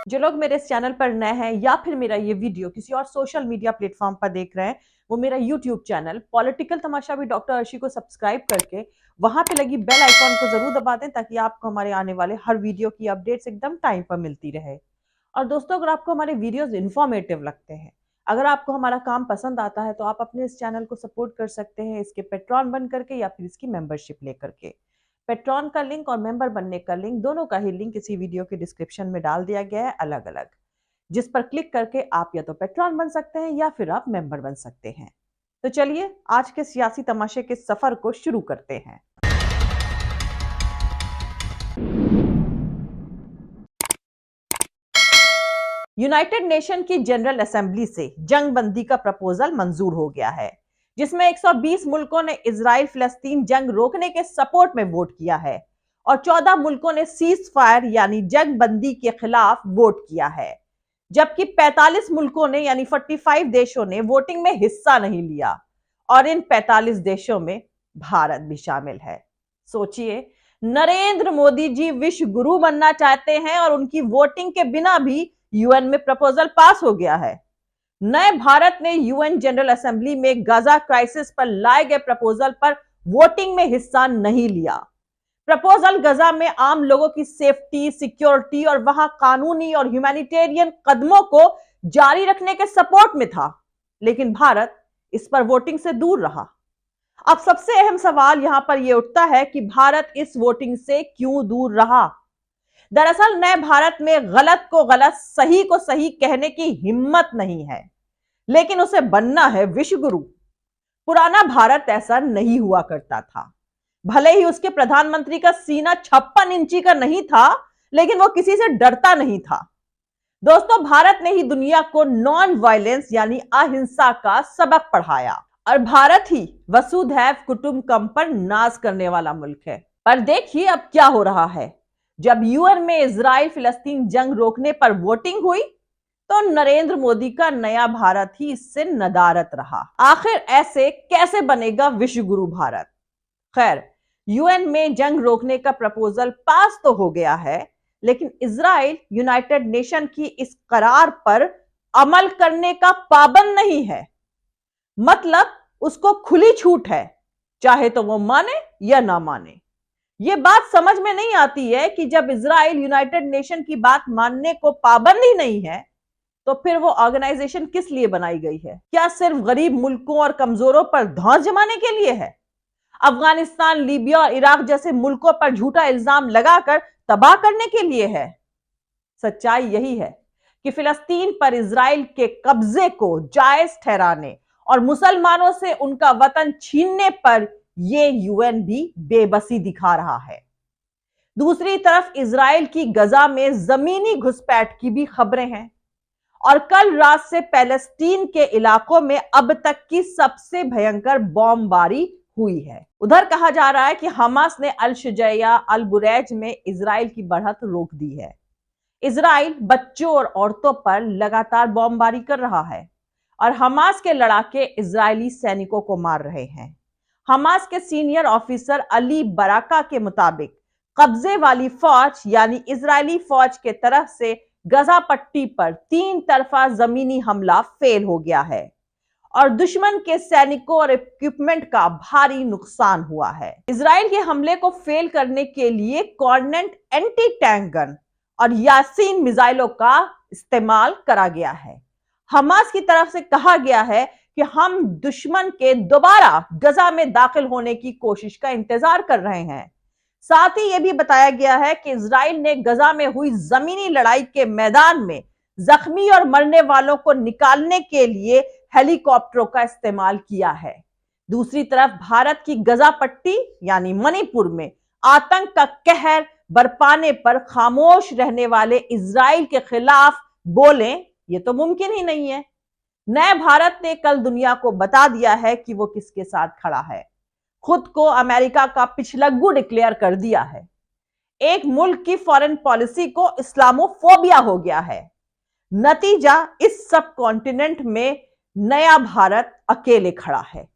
जो लोग मेरे इस चैनल पर नए हैं या फिर मेरा ये वीडियो किसी और सोशल मीडिया प्लेटफॉर्म पर देख रहे हैं, वो मेरा यूट्यूब चैनल पॉलिटिकल तमाशा भी डॉक्टर अर्शी को सब्सक्राइब करके वहां पे लगी बेल आइकॉन को जरूर दबा दें ताकि आपको हमारे आने वाले हर वीडियो की अपडेट्स एकदम टाइम पर मिलती रहे। और दोस्तों, अगर आपको हमारे वीडियोस इन्फॉर्मेटिव लगते हैं, अगर आपको हमारा काम पसंद आता है, तो आप अपने इस चैनल को सपोर्ट कर सकते हैं इसके पेट्रॉन बन करके या फिर इसकी मेंबरशिप लेकर के। पेट्रॉन का लिंक और मेंबर बनने का लिंक, दोनों का ही लिंक इसी वीडियो के डिस्क्रिप्शन में डाल दिया गया है अलग अलग, जिस पर क्लिक करके आप या तो पेट्रॉन बन सकते हैं या फिर आप मेंबर बन सकते हैं। तो चलिए आज के सियासी तमाशे के सफर को शुरू करते हैं। यूनाइटेड नेशन की जनरल असेंबली से जंगबंदी का प्रपोजल मंजूर हो गया है, जिसमें 120 मुल्कों ने इजराइल फिलिस्तीन जंग रोकने के सपोर्ट में वोट किया है और 14 मुल्कों ने सीज फायर यानी जंगबंदी के खिलाफ वोट किया है, जबकि 45 मुल्कों ने यानी 45 देशों ने वोटिंग में हिस्सा नहीं लिया और इन 45 देशों में भारत भी शामिल है। सोचिए, नरेंद्र मोदी जी विश्व गुरु बनना चाहते हैं और उनकी वोटिंग के बिना भी यूएन में प्रपोजल पास हो गया है। नए भारत ने यूएन जनरल असेंबली में गाजा क्राइसिस पर लाए गए प्रपोजल पर वोटिंग में हिस्सा नहीं लिया। प्रपोजल गाजा में आम लोगों की सेफ्टी, सिक्योरिटी और वहां कानूनी और ह्यूमैनिटेरियन कदमों को जारी रखने के सपोर्ट में था, लेकिन भारत इस पर वोटिंग से दूर रहा। अब सबसे अहम सवाल यहां पर यह उठता है कि भारत इस वोटिंग से क्यों दूर रहा। दरअसल नए भारत में गलत को गलत, सही को सही कहने की हिम्मत नहीं है, लेकिन उसे बनना है विश्व गुरु। पुराना भारत ऐसा नहीं हुआ करता था। भले ही उसके प्रधानमंत्री का सीना 56 इंची का नहीं था, लेकिन वो किसी से डरता नहीं था। दोस्तों, भारत ने ही दुनिया को नॉन वायलेंस यानी अहिंसा का सबक पढ़ाया और भारत ही वसुधैव कुटुंबकम पर नाज करने वाला मुल्क है। पर देखिए अब क्या हो रहा है। जब यूएन में इजराइल फिलिस्तीन जंग रोकने पर वोटिंग हुई, तो नरेंद्र मोदी का नया भारत ही इससे नदारत रहा। आखिर ऐसे कैसे बनेगा विश्व गुरु भारत? खैर, यूएन में जंग रोकने का प्रपोजल पास तो हो गया है, लेकिन इजराइल यूनाइटेड नेशन की इस करार पर अमल करने का पाबंद नहीं है। मतलब उसको खुली छूट है, चाहे तो वो माने या ना माने। ये बात समझ में नहीं आती है कि जब इजराइल यूनाइटेड नेशन की बात मानने को पाबंद ही नहीं है, तो फिर वो ऑर्गेनाइजेशन किस लिए बनाई गई है? क्या सिर्फ गरीब मुल्कों और कमजोरों पर धौंस जमाने के लिए है? अफगानिस्तान, लीबिया और इराक जैसे मुल्कों पर झूठा इल्जाम लगाकर तबाह करने के लिए है? सच्चाई यही है कि फिलिस्तीन पर इजराइल के कब्जे को जायज ठहराने और मुसलमानों से उनका वतन छीनने पर यह यूएन भी बेबसी दिखा रहा है। दूसरी तरफ इजराइल की गजा में जमीनी घुसपैठ की भी खबरें हैं और कल रात से पैलेस्टीन के इलाकों में अब तक की सबसे भयंकर बॉम्बबारी हुई है। उधर कहा जा रहा है कि हमास ने अल शुजैया, अल बुरैज में इजराइल की बढ़त रोक दी है। इजराइल बच्चों और औरतों पर लगातार बॉम्बबारी कर रहा है और हमास के लड़ाके इजरायली सैनिकों को मार रहे हैं। हमास के सीनियर ऑफिसर अली बराका के मुताबिक कब्जे वाली फौज यानी इजरायली फौज के तरफ से गजा पट्टी पर 3 तरफा जमीनी हमला फेल हो गया है और दुश्मन के सैनिकों और इक्विपमेंट का भारी नुकसान हुआ है। इजराइल के हमले को फेल करने के लिए कॉर्नेट एंटी टैंक गन और यासीन मिसाइलों का इस्तेमाल करा गया है। हमास की तरफ से कहा गया है कि हम दुश्मन के दोबारा गजा में दाखिल होने की कोशिश का इंतजार कर रहे हैं। साथ ही यह भी बताया गया है कि इजराइल ने गजा में हुई जमीनी लड़ाई के मैदान में जख्मी और मरने वालों को निकालने के लिए हेलीकॉप्टरों का इस्तेमाल किया है। दूसरी तरफ भारत की गजा पट्टी यानी मणिपुर में आतंक का कहर बरपाने पर खामोश रहने वाले इजराइल के खिलाफ बोलें, यह तो मुमकिन ही नहीं है। नए भारत ने कल दुनिया को बता दिया है कि वो किसके साथ खड़ा है। खुद को अमेरिका का पिछलग्गू डिक्लेयर कर दिया है। एक मुल्क की फॉरेन पॉलिसी को इस्लामोफोबिया हो गया है। नतीजा, इस सब कॉन्टिनेंट में नया भारत अकेले खड़ा है।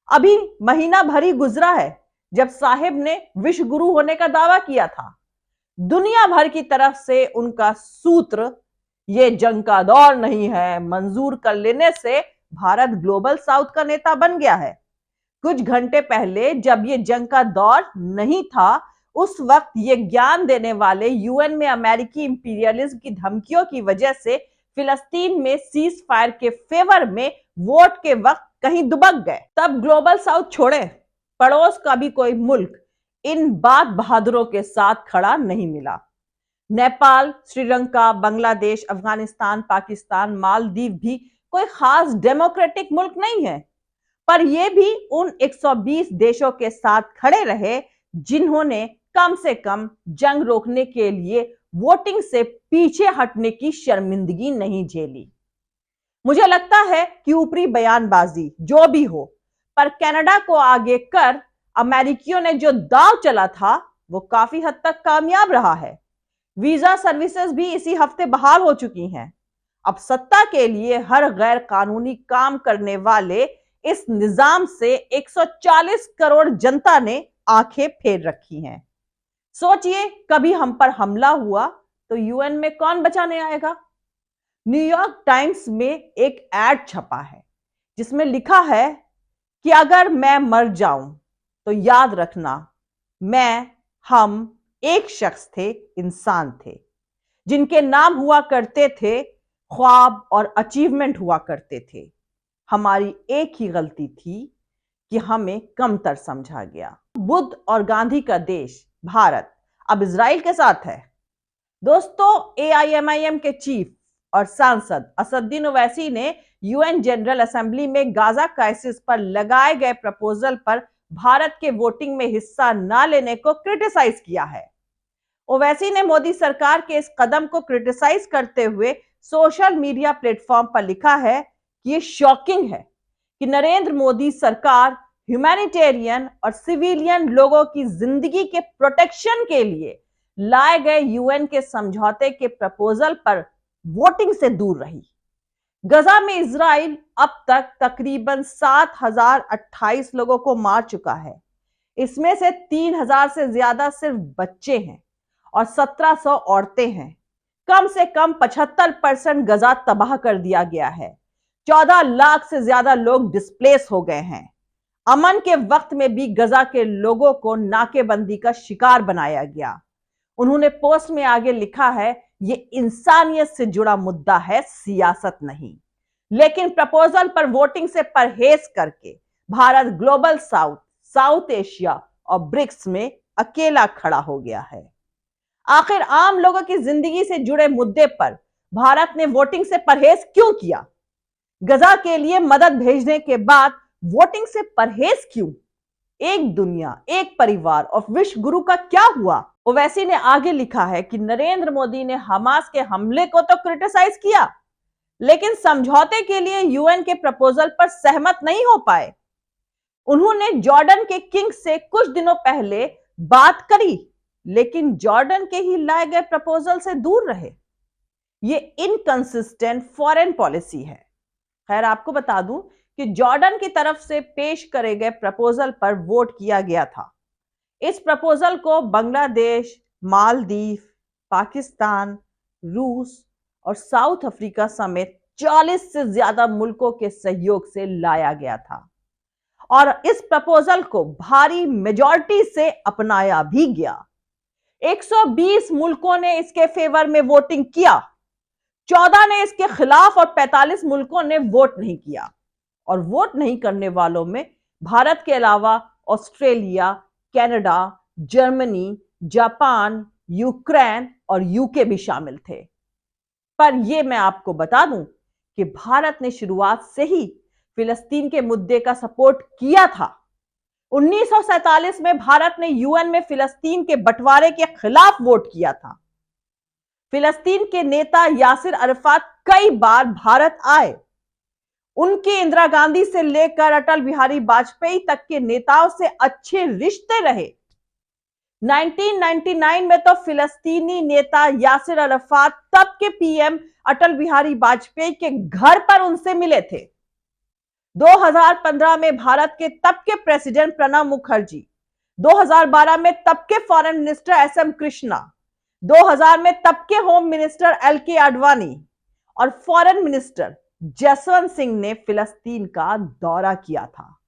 अभी महीना भर ही गुजरा है जब साहिब ने विश्व गुरु होने का दावा किया था। दुनिया भर की तरफ से उनका सूत्र ये जंग का दौर नहीं है मंजूर कर लेने से भारत ग्लोबल साउथ का नेता बन गया है। कुछ घंटे पहले जब ये जंग का दौर नहीं था, उस वक्त ये ज्ञान देने वाले यूएन में अमेरिकी इंपीरियलिज्म की धमकियों की वजह से फिलिस्तीन में सीज फायर के फेवर में वोट के वक्त कहीं दुबक गए। तब ग्लोबल साउथ छोड़े, पड़ोस का भी कोई मुल्क इन बात बहादुरों के साथ खड़ा नहीं मिला। नेपाल, श्रीलंका, बांग्लादेश, अफगानिस्तान, पाकिस्तान, मालदीव भी कोई खास डेमोक्रेटिक मुल्क नहीं है, पर ये भी उन 120 देशों के साथ खड़े रहे जिन्होंने कम से कम जंग रोकने के लिए वोटिंग से पीछे हटने की शर्मिंदगी नहीं झेली। मुझे लगता है कि ऊपरी बयानबाजी जो भी हो, पर कनाडा को आगे कर अमेरिकियों ने जो दांव चला था वो काफी हद तक कामयाब रहा है। वीजा सर्विसेज भी इसी हफ्ते बहाल हो चुकी हैं। अब सत्ता के लिए हर गैर कानूनी काम करने वाले इस निजाम से 140 करोड़ जनता ने आंखें फेर रखी हैं। सोचिए, कभी हम पर हमला हुआ तो यूएन में कौन बचाने आएगा? न्यूयॉर्क टाइम्स में एक एड छपा है जिसमें लिखा है कि अगर मैं मर जाऊं तो याद रखना, हम एक शख्स थे, इंसान थे, जिनके नाम हुआ करते थे ख्वाब और अचीवमेंट हुआ करते थे। हमारी एक ही गलती थी कि हमें कमतर समझा गया। बुद्ध और गांधी का देश भारत अब इजराइल के साथ है। दोस्तों, एआईएमआईएम के चीफ और सांसद असदुद्दीन ओवैसी ने यूएन जनरल असेंबली में गाजा क्राइसिस पर लगाए गए प्रपोजल पर भारत के वोटिंग में हिस्सा न लेने को क्रिटिसाइज किया है। ओवैसी ने मोदी सरकार के इस कदम को क्रिटिसाइज करते हुए सोशल मीडिया प्लेटफॉर्म पर लिखा है कि ये शॉकिंग है कि नरेंद्र मोदी सरकार ह्यूमैनिटेरियन और सिविलियन लोगों की जिंदगी के प्रोटेक्शन के लिए लाए गए यूएन के समझौते के प्रपोजल पर वोटिंग से दूर रही। गजा में इजराइल अब तक तकरीबन 7,028 लोगों को मार चुका है। इसमें से 3,000 से ज्यादा सिर्फ बच्चे हैं और 1,700 औरतें हैं। कम से कम 75% गजा तबाह कर दिया गया है। 14 लाख से ज्यादा लोग डिस्प्लेस हो गए हैं। अमन के वक्त में भी गजा के लोगों को नाकेबंदी का शिकार बनाया गया। उन्होंने पोस्ट में आगे लिखा है, ये इंसानियत से जुड़ा मुद्दा है, सियासत नहीं। लेकिन प्रपोजल पर वोटिंग से परहेज करके Bharat global south, south Asia और ब्रिक्स में अकेला खड़ा हो गया है। आखिर आम लोगों की जिंदगी से जुड़े मुद्दे पर भारत ने वोटिंग से परहेज क्यों किया? गजा के लिए मदद भेजने के बाद वोटिंग से परहेज क्यों? एक दुनिया, एक परिवार और विश्व गुरु का क्या हुआ? ओवैसी ने आगे लिखा है कि नरेंद्र मोदी ने हमास के हमले को तो क्रिटिसाइज किया, लेकिन समझौते के लिए यूएन के प्रपोजल पर सहमत नहीं हो पाए। उन्होंने जॉर्डन के किंग से कुछ दिनों पहले बात करी, लेकिन जॉर्डन के ही लाए गए प्रपोजल से दूर रहे। ये इनकंसिस्टेंट फॉरेन पॉलिसी है। खैर, आपको बता दूं कि जॉर्डन की तरफ से पेश करे गए प्रपोजल पर वोट किया गया था। इस प्रपोजल को बांग्लादेश, मालदीव, पाकिस्तान, रूस और साउथ अफ्रीका समेत 40 से ज्यादा मुल्कों के सहयोग से लाया गया था और इस प्रपोजल को भारी मेजॉरिटी से अपनाया भी गया। 120 मुल्कों ने इसके फेवर में वोटिंग किया, 14 ने इसके खिलाफ और 45 मुल्कों ने वोट नहीं किया। और वोट नहीं करने वालों में भारत के अलावा Australia, Canada, Germany, Japan, Ukraine और यूके भी शामिल थे। पर यह मैं आपको बता दूं कि भारत ने शुरुआत से ही फिलिस्तीन के मुद्दे का सपोर्ट किया था। 1947 में भारत ने यूएन में फिलिस्तीन के बंटवारे के खिलाफ वोट किया था। फिलिस्तीन के नेता यासिर अरफात कई बार भारत आए। उनके इंदिरा गांधी से लेकर अटल बिहारी वाजपेयी तक के नेताओं से अच्छे रिश्ते रहे। 1999 में तो फिलिस्तीनी नेता यासिर अरफात तब के पीएम अटल बिहारी वाजपेयी के घर पर उनसे मिले थे। 2015 में भारत के तब के प्रेसिडेंट प्रणब मुखर्जी, 2012 में तब के फॉरेन मिनिस्टर एसएम कृष्णा, 2000 में तब के होम मिनिस्टर LK आडवाणी और फॉरेन मिनिस्टर जसवंत सिंह ने फिलिस्तीन का दौरा किया था।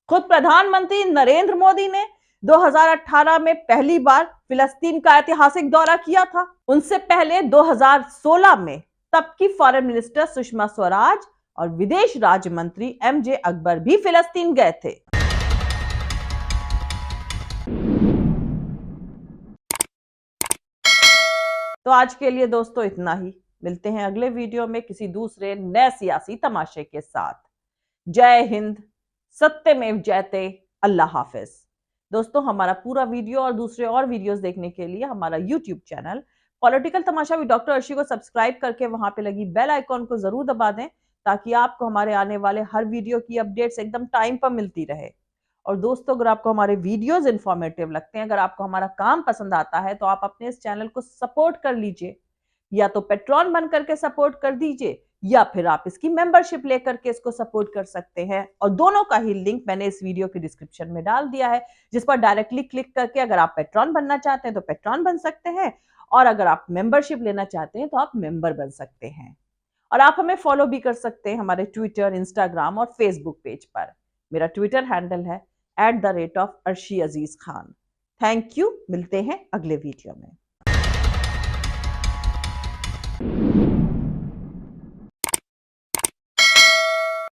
खुद प्रधानमंत्री नरेंद्र मोदी ने 2018 में पहली बार फिलिस्तीन का ऐतिहासिक दौरा किया था। उनसे पहले 2016 में तब की फॉरेन मिनिस्टर सुषमा स्वराज और विदेश राज्य मंत्री MJ अकबर भी फिलिस्तीन गए थे। तो आज के लिए दोस्तों इतना ही। मिलते हैं अगले वीडियो में किसी दूसरे नए सियासी तमाशे के साथ। जय हिंद, सत्यमेव जयते, अल्लाह हाफिज। दोस्तों हमारा पूरा वीडियो और दूसरे और वीडियोस देखने के लिए हमारा YouTube channel political Tamasha with doctor Arshi को सब्सक्राइब करके वहां पे लगी बेल आइकॉन को जरूर दबा दें, ताकि आपको हमारे आने वाले हर वीडियो की अपडेट्स एकदम टाइम पर मिलती रहे। और दोस्तों अगर आपको हमारे वीडियोस इंफॉर्मेटिव लगते हैं, अगर आपको हमारा काम पसंद आता है, तो आप अपने इस चैनल को सपोर्ट कर लीजिए। या तो पेट्रॉन बन करके सपोर्ट कर दीजिए, या फिर आप इसकी मेंबरशिप लेकर के इसको सपोर्ट कर सकते हैं। और दोनों का ही लिंक मैंने इस वीडियो के डिस्क्रिप्शन में डाल दिया है, जिस पर डायरेक्टली क्लिक करके अगर आप पेट्रॉन बनना चाहते हैं तो पेट्रॉन बन सकते हैं, और अगर आप मेंबरशिप लेना चाहते हैं तो आप मेंबर बन सकते हैं। और आप हमें फॉलो भी कर सकते हैं हमारे ट्विटर, इंस्टाग्राम और फेसबुक पेज पर। मेरा ट्विटर हैंडल है @arshi aziz khan। Thank you. मिलते हैं अगले वीडियो में।